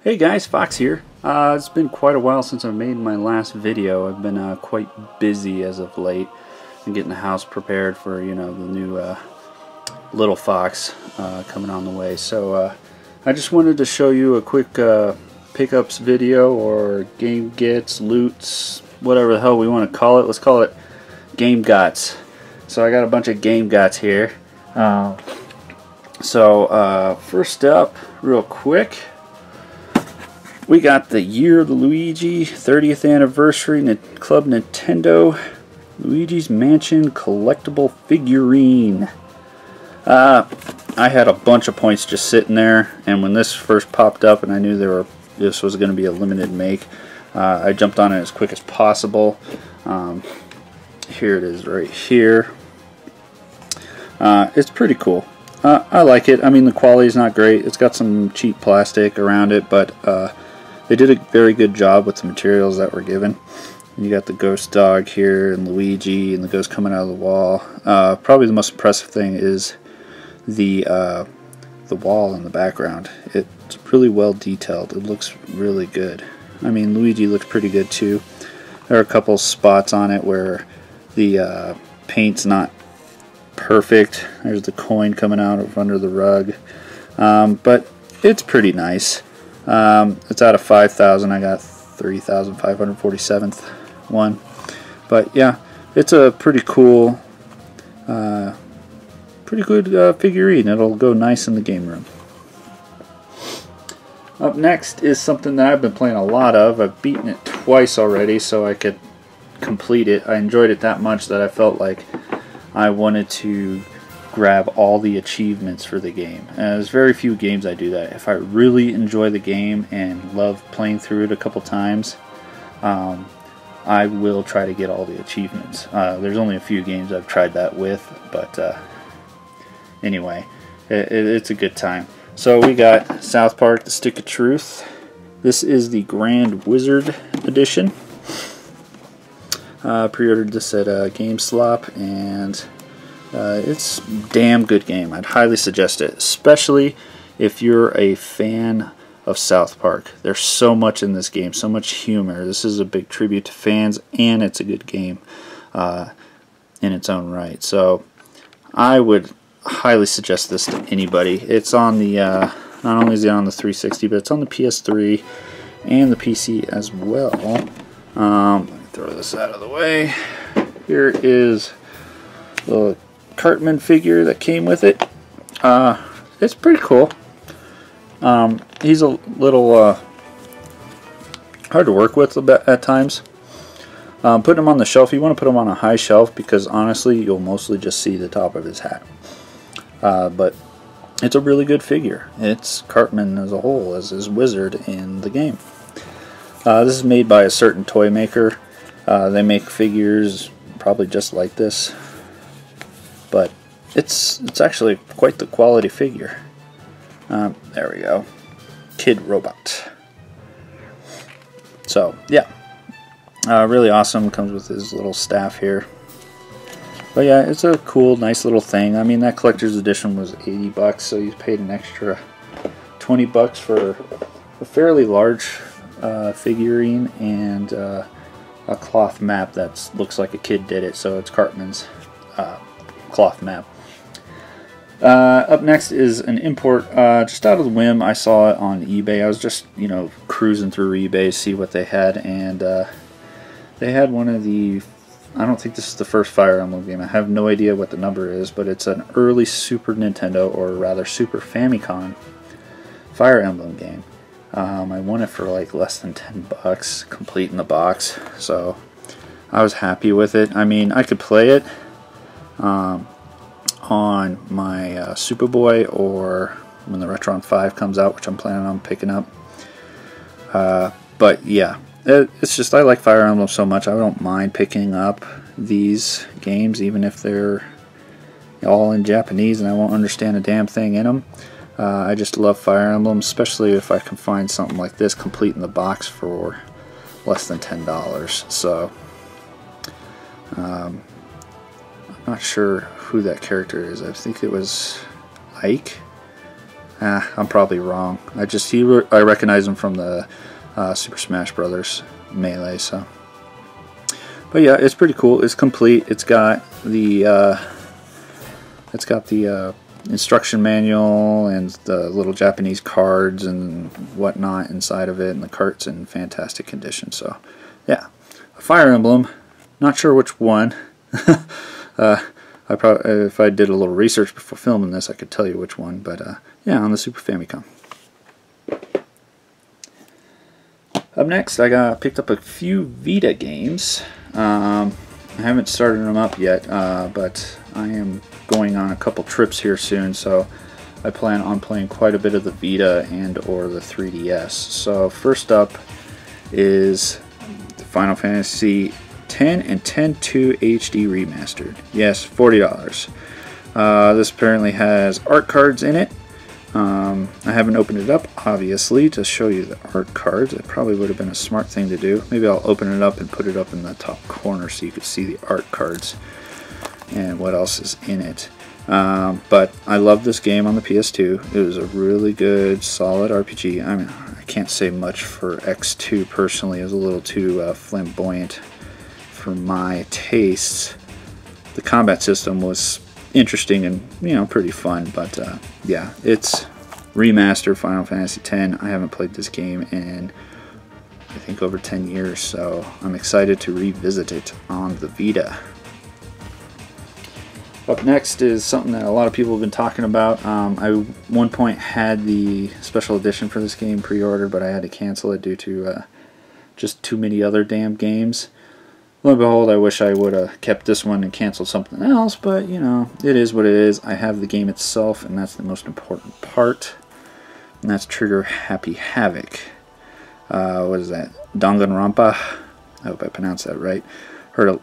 Hey guys, Fox here. It's been quite a while since I made my last video. I've been quite busy as of late and getting the house prepared for, the new little Fox coming on the way. So I just wanted to show you a quick pickups video or game gets, loots, whatever the hell we want to call it. Let's call it game gots. So I got a bunch of game gots here. First up, real quick, we got the Year of the Luigi 30th Anniversary Club Nintendo Luigi's Mansion Collectible Figurine. I had a bunch of points just sitting there, and when this first popped up and I knew this was going to be a limited make, I jumped on it as quick as possible. Here it is right here. It's pretty cool. I like it. I mean, the quality is not great. It's got some cheap plastic around it, but they did a very good job with the materials that were given. You got the ghost dog here and Luigi and the ghost coming out of the wall. Probably the most impressive thing is the wall in the background. It's really well detailed. It looks really good. I mean, Luigi looks pretty good too. There are a couple spots on it where the paint's not perfect. There's the coin coming out of under the rug, but it's pretty nice. It's out of 5,000. I got 3,547th one, but yeah, it's a pretty cool, pretty good figurine. It'll go nice in the game room. Up next is something that I've been playing a lot of. I've beaten it twice already so I could complete it. I enjoyed it that much that I felt like I wanted to grab all the achievements for the game. There's very few games I do that. If I really enjoy the game and love playing through it a couple times, I will try to get all the achievements. There's only a few games I've tried that with, but anyway, it's a good time. So we got South Park: The Stick of Truth. This is the Grand Wizard edition. Pre-ordered this at GameSlop, and it's a damn good game. I'd highly suggest it, especially if you're a fan of South Park. There's so much in this game, so much humor. This is a big tribute to fans, and it's a good game in its own right. So I would highly suggest this to anybody. It's on the not only is it on the 360, but it's on the PS3 and the PC as well. Let me throw this out of the way. Here is the Cartman figure that came with it. It's pretty cool. He's a little hard to work with at times. Putting him on the shelf, you want to put him on a high shelf because honestly you'll mostly just see the top of his hat. But it's a really good figure. It's Cartman as a whole, as his wizard in the game. This is made by a certain toy maker. They make figures probably just like this, but it's actually quite the quality figure. There we go. Kid Robot. So yeah, really awesome. Comes with his little staff here. But yeah, it's a cool, nice little thing. I mean, that collector's edition was 80 bucks, so you paid an extra 20 bucks for a fairly large figurine and a cloth map that looks like a kid did it, so it's Cartman's cloth map. Up next is an import. Just out of the whim, I saw it on eBay. I was just, cruising through eBay to see what they had, and they had one of the, I don't think this is the first Fire Emblem game. I have no idea what the number is, but it's an early Super Nintendo, or rather Super Famicom Fire Emblem game. I won it for like less than 10 bucks, complete in the box, so I was happy with it. I mean, I could play it on my Superboy, or when the Retron 5 comes out, which I'm planning on picking up. But yeah, it's just, I like Fire Emblem so much, I don't mind picking up these games, even if they're all in Japanese and I won't understand a damn thing in them. I just love Fire Emblem, especially if I can find something like this complete in the box for less than $10. So I'm not sure who that character is. I think it was Ike. I'm probably wrong. I recognize him from the Super Smash Brothers Melee. So, but yeah, it's pretty cool. It's complete. It's got the instruction manual and the little Japanese cards and whatnot inside of it, and the cart's in fantastic condition. So, yeah, a Fire Emblem. Not sure which one. If I did a little research before filming this, I could tell you which one. But yeah, on the Super Famicom. Up next, I picked up a few Vita games. I haven't started them up yet, but I am going on a couple trips here soon, so I plan on playing quite a bit of the Vita and or the 3DS. So first up is the Final Fantasy X and X-2 HD Remastered. Yes, $40. This apparently has art cards in it. I haven't opened it up, obviously, to show you the art cards. It probably would have been a smart thing to do. Maybe I'll open it up and put it up in the top corner so you could see the art cards and what else is in it. But I love this game on the PS2. It was a really good, solid RPG. I mean, I can't say much for X2 personally. It was a little too flamboyant for my tastes. The combat system was interesting and, you know, pretty fun, but yeah, it's remastered Final Fantasy X. I haven't played this game in I think over 10 years, so I'm excited to revisit it on the Vita. Up next is something that a lot of people have been talking about. I at one point had the special edition for this game pre-ordered, but I had to cancel it due to just too many other damn games. Lo and behold, I wish I would have kept this one and canceled something else, but, you know, it is what it is. I have the game itself, and that's the most important part, and that's Trigger Happy Havoc. What is that? Danganronpa? I hope I pronounced that right. Heard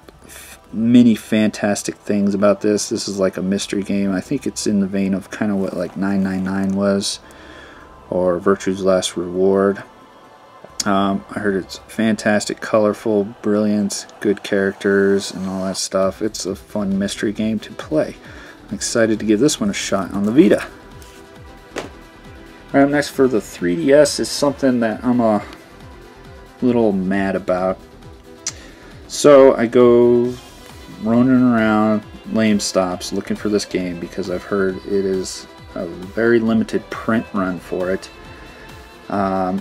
many fantastic things about this. This is like a mystery game. I think it's in the vein of kind of what like 999 was, or Virtue's Last Reward. I heard it's fantastic, colorful, brilliant, good characters, and all that stuff. It's a fun mystery game to play. I'm excited to give this one a shot on the Vita. Alright, up next for the 3DS is something that I'm a little mad about. So I go running around lame stops looking for this game because I've heard it is a very limited print run for it.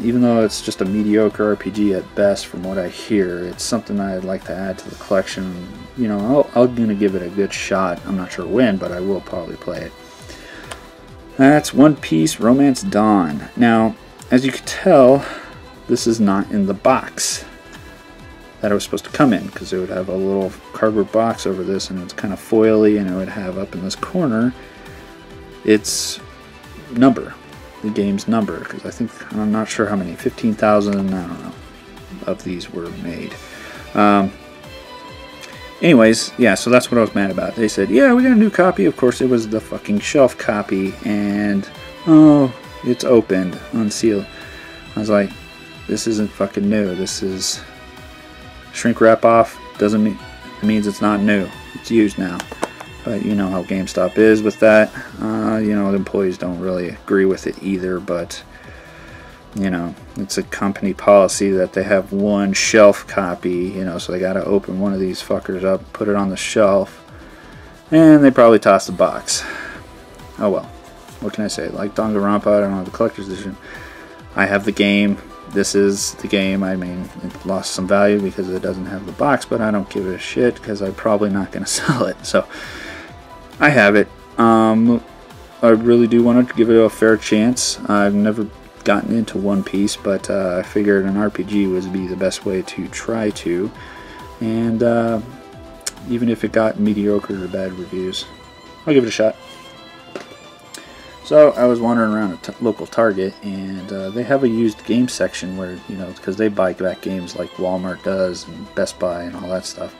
Even though it's just a mediocre RPG at best from what I hear, it's something I'd like to add to the collection. You know, I'm going to give it a good shot. I'm not sure when, but I will probably play it. That's One Piece Romance Dawn. Now, as you can tell, this is not in the box that it was supposed to come in, because it would have a little cardboard box over this, and it's kind of foily, and it would have up in this corner its number. The game's number, because I think, I'm not sure how many, 15,000, I don't know, of these were made. Anyways, yeah, so that's what I was mad about. They said, yeah, we got a new copy. Of course, it was the fucking shelf copy, and, oh, it's opened, unsealed. I was like, this isn't fucking new. This is shrink wrap off. Doesn't mean, it means it's not new. It's used now. But you know how GameStop is with that. You know, the employees don't really agree with it either, but you know, it's a company policy that they have one shelf copy, you know, so they gotta open one of these fuckers up, put it on the shelf, and they probably toss the box. Oh well, what can I say? Like Danganronpa, I don't have the collector's edition. I have the game. This is the game. I mean, it lost some value because it doesn't have the box, but I don't give it a shit because I'm probably not going to sell it. So, I have it. I really do want to give it a fair chance. I've never gotten into One Piece, but I figured an RPG would be the best way to try to. And even if it got mediocre or bad reviews, I'll give it a shot. So I was wandering around a local Target, and they have a used game section where, you know, because they buy back games like Walmart does and Best Buy and all that stuff.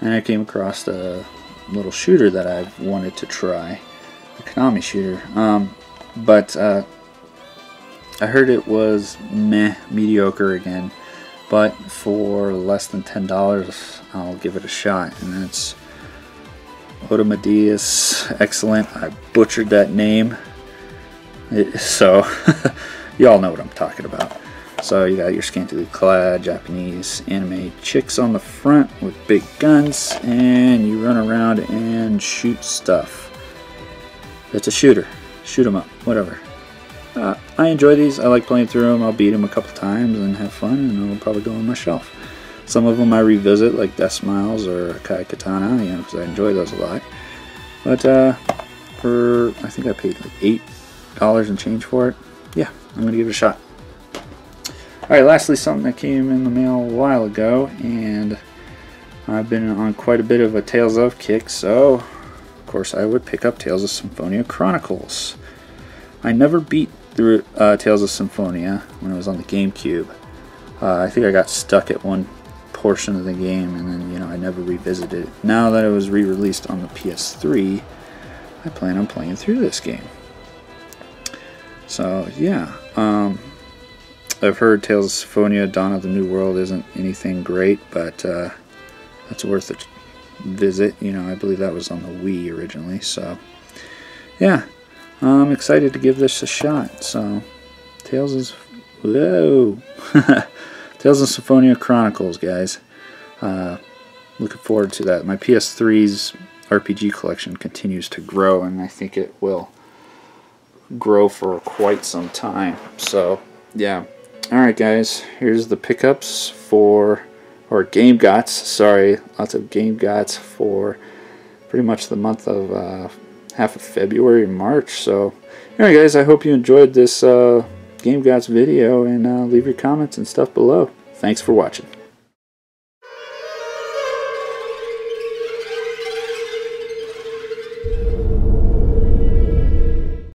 And I came across a little shooter that I've wanted to try, the Konami Shooter. But I heard it was mediocre again. But for less than $10, I'll give it a shot. And that's Otomadeus. Excellent. I butchered that name. So you all know what I'm talking about. So you got your scantily clad Japanese anime chicks on the front with big guns, and you run around and shoot stuff. It's a shooter. Shoot 'em up, whatever. I enjoy these. I like playing through them. I'll beat them a couple times and have fun, and I'll probably go on my shelf. Some of them I revisit, like Death Smiles or Kai Katana, you know, because I enjoy those a lot. But I think I paid like $8 and change for it. Yeah, I'm gonna give it a shot. Alright, lastly, something that came in the mail a while ago, and I've been on quite a bit of a Tales of kick, so of course I would pick up Tales of Symphonia Chronicles. I never beat through Tales of Symphonia when it was on the GameCube. I think I got stuck at one portion of the game, and then, you know, I never revisited it. Now that it was re-released on the PS3, I plan on playing through this game. So yeah, I've heard Tales of Symphonia Dawn of the New World isn't anything great, but that's worth a visit. You know, I believe that was on the Wii originally, so yeah, I'm excited to give this a shot. So Tales of Symphonia Chronicles, guys. Looking forward to that. My PS3's RPG collection continues to grow, and I think it will grow for quite some time. So yeah. Alright guys, here's the pickups for, or game gots, sorry, lots of game gots for pretty much the month of half of February and March. So anyway guys, I hope you enjoyed this game gots video, and leave your comments and stuff below. Thanks for watching.